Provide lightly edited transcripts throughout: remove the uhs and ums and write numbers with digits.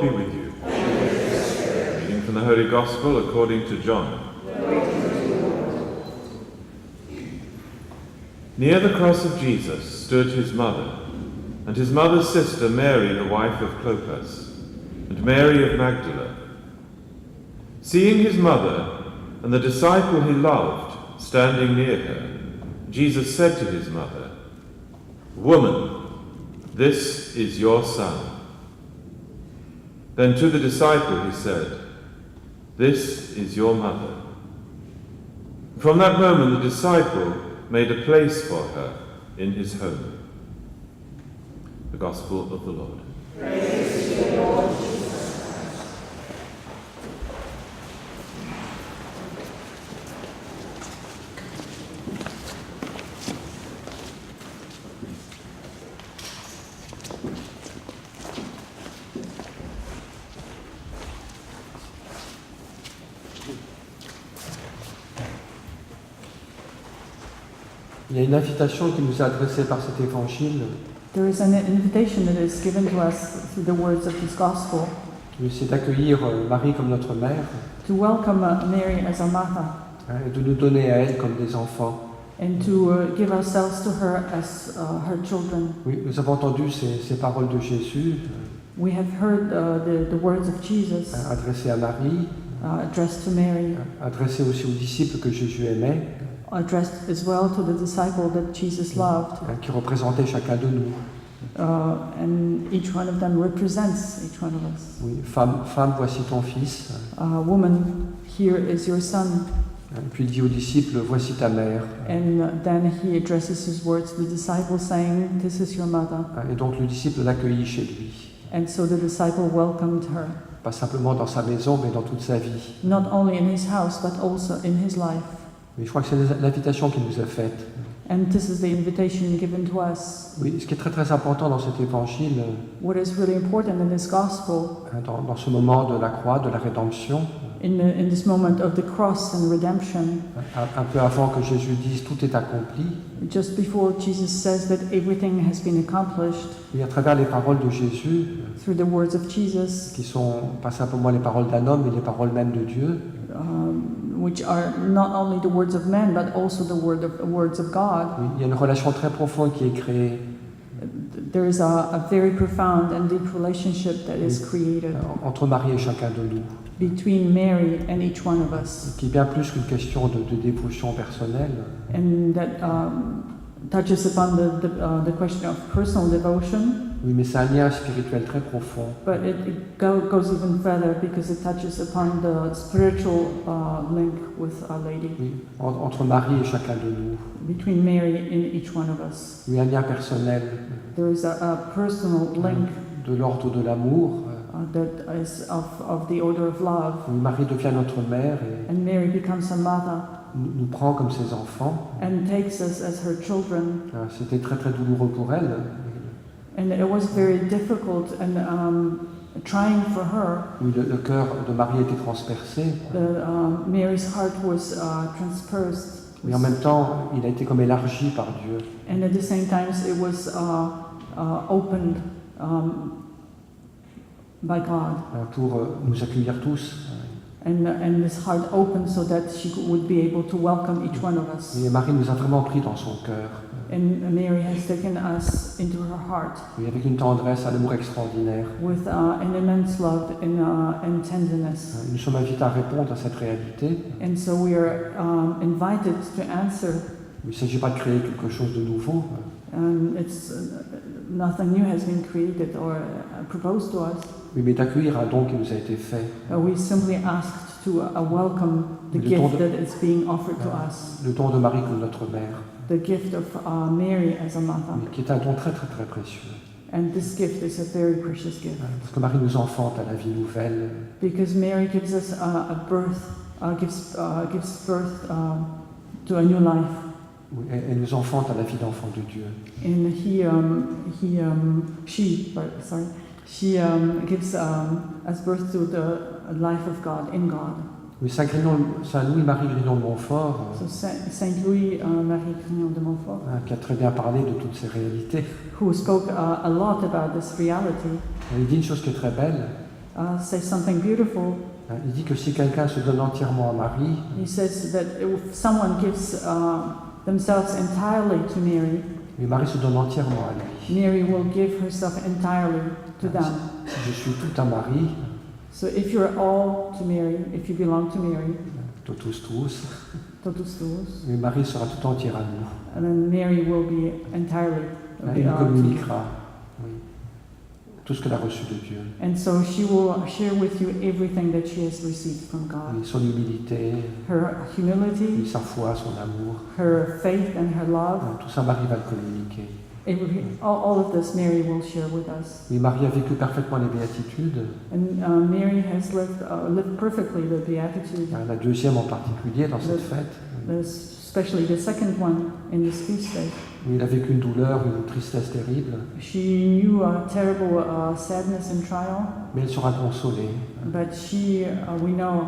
be with you. Reading from the Holy Gospel according to John. Near the cross of Jesus stood his mother, and his mother's sister Mary, the wife of Clopas, and Mary of Magdala. Seeing his mother and the disciple he loved standing near her, Jesus said to his mother, "Woman, this is your son." Then to the disciple he said, "This is your mother." From that moment the disciple made a place for her in his home. The Gospel of the Lord. Praise to you, Lord Jesus. Il y a une invitation qui nous est adressée par cet évangile. There is an invitation that is given to us through the words of this gospel. C'est d'accueillir Marie comme notre mère. To welcome Mary as our mother. Et de nous donner à elle comme des enfants. And to give ourselves to her as her children. Oui, nous avons entendu ces paroles de Jésus. We have heard the words of Jesus. Adressées à Marie. Addressed to Mary. Adressées aussi aux disciples que Jésus aimait. Addressed as well to the disciple that Jesus loved. Qui représentait chacun de nous. And each one of them represents each one of us. Oui, femme, voici ton fils. Woman, here is your son. Puis il dit aux disciples, voici ta mère. And then he addresses his words to the disciple saying, this is your mother. Et donc le disciple l'accueillit chez lui. And so the disciple welcomed her. Pas simplement dans sa maison, mais dans toute sa vie. Not only in his house, but also in his life. Mais je crois que c'est l'invitation qui nous est faite. And this is the invitation given to us. Oui, ce qui est très très important dans cet évangile, what is really important in this gospel, dans ce moment de la croix, de la rédemption, in this moment of the cross and redemption, un peu avant que Jésus dise tout est accompli, just before Jesus says that everything has been accomplished, et à travers les paroles de Jésus, through the words of Jesus, qui sont pas simplement les paroles d'un homme, mais les paroles même de Dieu, which are not only the words of men, but also the words of God. Oui, il y a une relation très profonde qui est créée. There is a very profound and deep relationship that is created entre Marie et chacun de nous. Between Mary and each one of us. Qui est bien plus qu'une question de dévotion personnelle. And that touches upon the question of personal devotion. Oui, mais c'est un lien spirituel très profond. But it goes even further because it touches upon the spiritual link with Our Lady. Oui, entre Marie et chacun de nous. Between Mary and each one of us. Oui, un lien personnel. There is a personal link. De l'ordre de l'amour. That is of the order of love. Oui, Marie devient notre mère et and Mary becomes a mother. Nous prend comme ses enfants. And takes us as her children. C'était très très douloureux pour elle. And it was very difficult and trying for her. Oui, le cœur de Marie était transpercé. Mary's heart was transpersed. Mais en même temps, il a été comme élargi par Dieu. And at the same time, it was opened by God. Pour nous accueillir tous. And this heart opened so that she would be able to welcome each one of us. Et Marie nous a vraiment pris dans son cœur. And Mary has taken us into her heart. Oui, avec une tendresse, un amour extraordinaire. With an immense love and tenderness. Nous sommes invités à répondre à cette réalité. And so we are invited to answer. Il ne s'agit pas de créer quelque chose de nouveau. It's nothing new has been created or proposed to us. Oui, mais d'accueillir un don qui nous a été fait. We simply asked to welcome the gift that is being offered to us. Le don de Marie comme notre mère. The gift of Mary as a mother. Qui est un don très très très précieux. And this gift is a very precious gift. Parce que Marie nous enfante à la vie nouvelle. Because Mary gives us a birth, gives birth to a new life. Oui, elle nous enfante à la vie d'enfant de Dieu. And she gives us birth to the life of God in God. Oui, Saint Louis-Marie Grignon de Montfort, Saint Louis-Marie Grignon de Montfort, qui a très bien parlé de toutes ces réalités. Who spoke a lot about this reality. Il dit une chose qui est très belle. says something beautiful. Il dit que si quelqu'un se donne entièrement à Marie, He says that if someone gives themselves entirely to Mary, mais Marie se donne entièrement à lui. Mary will give herself entirely to them. Si je suis tout à Marie, So if you're all to Mary, if you belong to Mary, totus, totus tuus, mais Marie sera tout entière à nous. and then Mary will be entirely Elle nous to communiquera oui, tout ce qu'elle a reçu de Dieu. And so she will share with you everything that she has received from God. Oui, son humilité, Her humility, oui, sa foi, son amour. her faith and her love. Tout ça, Marie va le communiquer. All of this Mary will share with us. Oui, Marie a vécu parfaitement les béatitudes. And Mary has lived perfectly the Beatitude. La deuxième en particulier dans cette fête. Especially the second one in this feast day. Oui, il a vécu une douleur, une tristesse terrible. She knew a terrible sadness and trial. Mais elle sera consolée. But she, we know,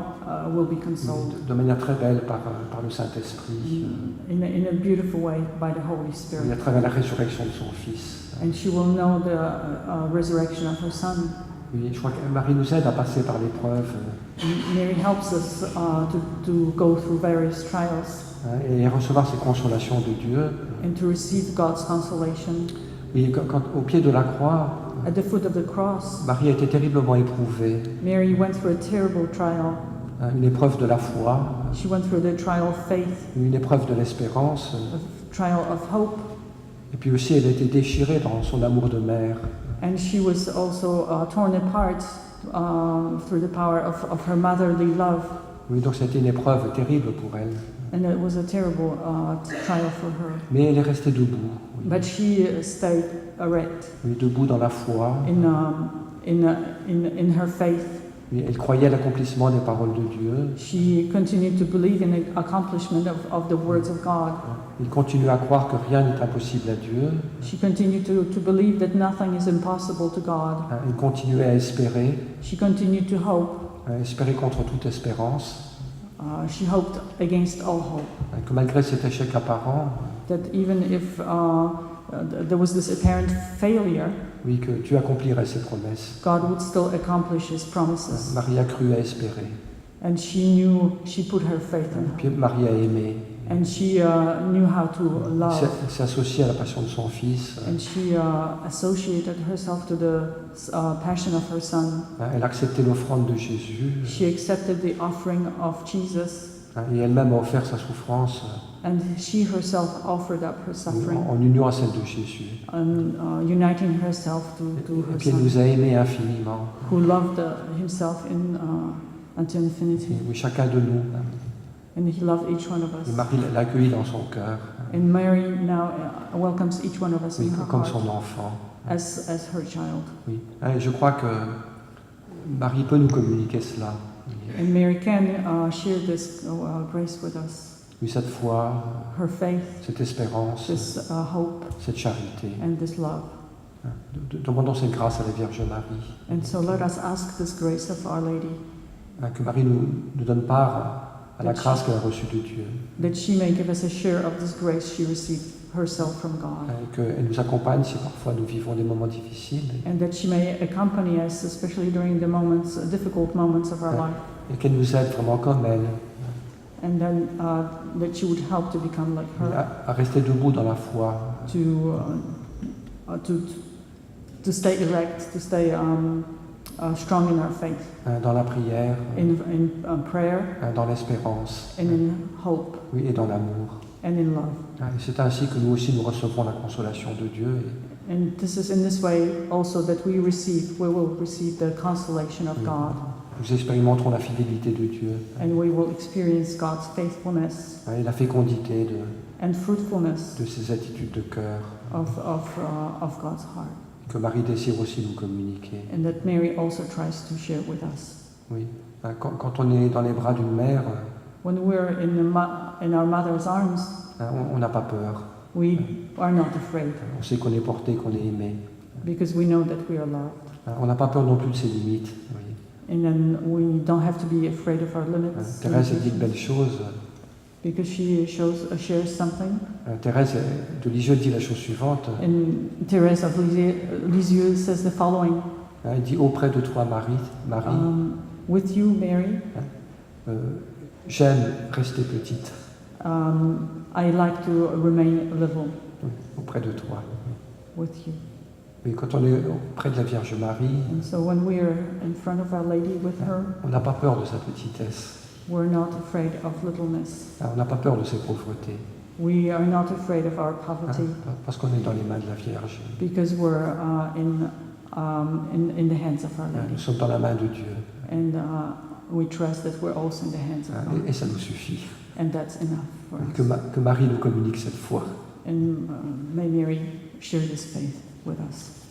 will be consoled. De manière très belle par le Saint-Esprit. In a beautiful way by the Holy Spirit. Oui, à travers la résurrection de son Fils. And she will know the resurrection of her Son. Oui, je crois que Marie nous aide à passer par l'épreuve. Mary helps us to go through various trials. Et recevoir ces consolations de Dieu. And to receive God's consolation. Oui, quand, au pied de la croix, at the foot of the cross, Marie a été terriblement éprouvée. Mary went through a terrible trial. Une épreuve de la foi. She went through the trial of faith. Une épreuve de l'espérance. A trial of hope. Et puis aussi, elle a été déchirée dans son amour de mère. And she was also torn apart through the power of her motherly love. Oui, donc c'était une épreuve terrible pour elle. And it was a terrible trial for her. Mais elle est restée debout. Oui. But she stayed erect. Oui, debout dans la foi. In her faith. Oui, elle croyait à l'accomplissement des paroles de Dieu. She continued to believe in the accomplishment of the words of God. Elle continue à croire que rien n'est impossible à Dieu. She continued to believe that nothing is impossible to God. Elle continuait à espérer. She continued to hope. À espérer contre toute espérance. She hoped against all hope. Que malgré cet échec apparent. That even if there was this apparent failure. Oui, que Dieu accomplirait ses promesses. God would still accomplish His promises. Marie a cru à espérer. And she knew, she put her faith in Puis Him. Marie a aimé. And she knew how to love. Elle s'est associée à la passion de son Fils. And she associated herself to the passion of her Son. Elle a accepté l'offrande de Jésus. She accepted the offering of Jesus. Et elle-même a offert sa souffrance. And she herself offered up her suffering. En union à celle de Jésus. And uniting herself to her Et puis elle Son. nous a aimés infiniment. Who loved Himself unto infinity. Oui, chacun de nous. And He loved each one of us. Et Marie l'a accueilli dans son cœur. And Mary now welcomes each one of us Oui, in her comme heart son enfant. as her child. Oui. Et je crois que Marie peut nous communiquer cela. And Mary can share this grace with us. Oui, cette foi, Her faith, cette espérance, this hope, cette charité. and this love. Demandons cette grâce à la Vierge Marie. And so let us ask this grace of Our Lady. Que Marie nous donne part à la grâce qu'elle a reçue de Dieu. That she may give us a share of this grace she received herself from God. Qu'elle nous accompagne si parfois nous vivons des moments difficiles. And that she may accompany us, especially during the moments, difficult moments of our life. Et qu'elle nous aide vraiment comme elle. And then that she would help to become like her. À rester debout dans la foi. To stay erect, to stay strong in our faith. Dans la prière. In prayer. Dans l'espérance. And in hope. Oui, et dans l'amour. And in love. Et c'est ainsi que nous aussi nous recevrons la consolation de Dieu. And this is in this way also that we will receive the consolation of God. Nous expérimenterons la fidélité de Dieu. And we will experience God's faithfulness. Et la fécondité and fruitfulness de ses attitudes de cœur. Of God's heart. Que Marie désire aussi nous communiquer. And that Mary also tries to share with us. Oui. Quand on est dans les bras d'une mère, when we're in our mother's arms, on n'a pas peur. We are not afraid. On sait qu'on est porté, qu'on est aimé. Because we know that we are loved. On n'a pas peur non plus de ses limites. Oui. And then we don't have to be afraid of our limits. Thérèse dit de belles choses. Because she shares something. Thérèse de Lisieux dit la chose suivante. And Thérèse of Lisieux says the following. Il dit auprès de toi, Marie, with you, Mary, j'aime rester petite. I like to remain little Oui, auprès de toi. with you. Et quand on est auprès de la Vierge Marie, And so when we are in front of Our Lady with her, on n'a pas peur de sa petitesse. we're not afraid of littleness. On n'a pas peur de ses pauvretés. We are not afraid of our poverty Parce qu'on est dans les mains de la Vierge. because we're in the hands of Our Lady. Nous sommes dans la main de Dieu. And we trust that we're also in the hands of God. Et ça nous suffit. And that's enough for us. Que Marie nous communique cette foi. And may Mary share this faith with us.